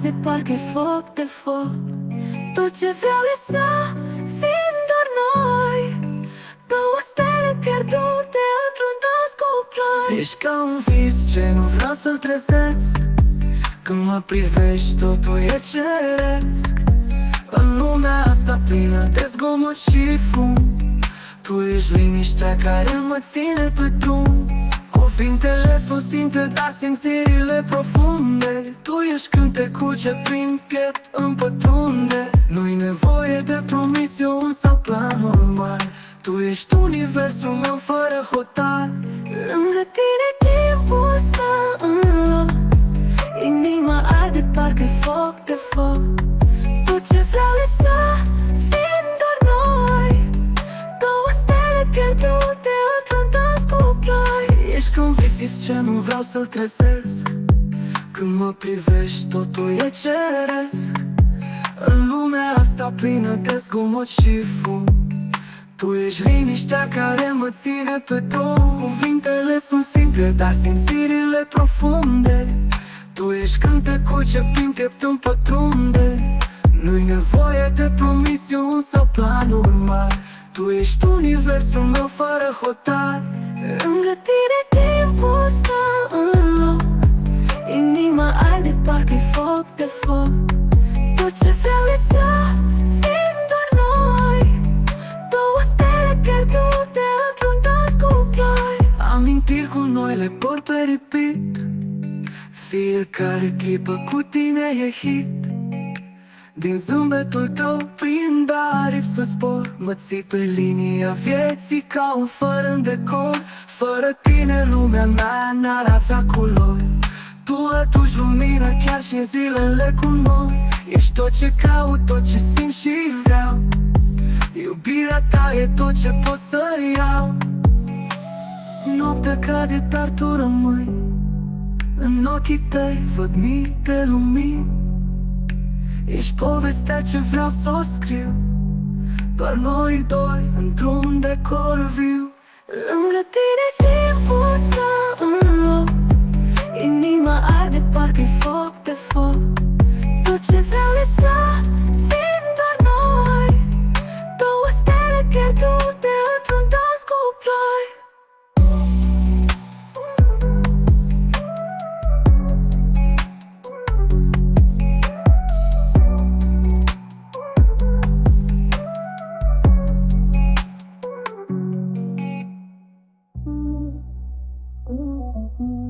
arde, parcă-i foc de foc. Tot ce vreau e să fim doar noi, două stele pierdute într-un dans cu ploi. Ești ca un vis ce nu vreau să-l trezesc. Când mă privești totul e ceresc. În lumea asta plină de zgomot și fum, tu ești liniștea care mă ține pe drum. Cuvintele sunt simple, dar simțirile profunde. Tu ești cântecul ce prin piept îmi pătrunde. Nu-i nevoie de promisiuni sau planuri mari. Tu ești universul meu fără hotar. Lângă tine timpul stă în loc, inima arde, parcă-i foc de foc. Tot ce vreau e să fim doar noi, două stele pierdute într-un dans cu ploi. Ești ca un vis ce nu vreau să-l trezesc. Când mă privești totul e ceresc. În lumea asta plină de zgomot și fum, tu ești liniștea care mă ține pe drum. Cuvintele sunt simple, dar simțirile profunde. Tu ești cântecul ce prin piept îmi pătrunde. Nu-i nevoie de promisiuni sau planuri mari. Tu ești universul meu fără hotar. Lângă tine timpul stă în loc, inima arde, parcă-i foc de foc. Tot ce vreau e să fim doar noi, două stele pierdute într-un dans cu ploi. Amintiri cu noi le port pe repeat, fiecare clipă cu tine e hit. Din zâmbetul tău prind aripi să zbor, mă ții pe linia vieții ca un făr în decor. Fără tine lumea mea n-ar avea culori. Tu aduci lumină chiar și în zilele cu noi. Ești tot ce caut, tot ce simt și vreau. Iubirea ta e tot ce pot să iau. Noaptea cade, dar tu rămâi. În ochii tăi văd mii de lumini. Ești povestea ce vreau să o scriu, doar noi doi într-un decor viu. Lângă tine timpul stă în loc, inima arde, parcă-i foc de foc. Tot ce vreau e să fim doar noi, două stele pierdute într-un dans cu ploi. Mm-hmm.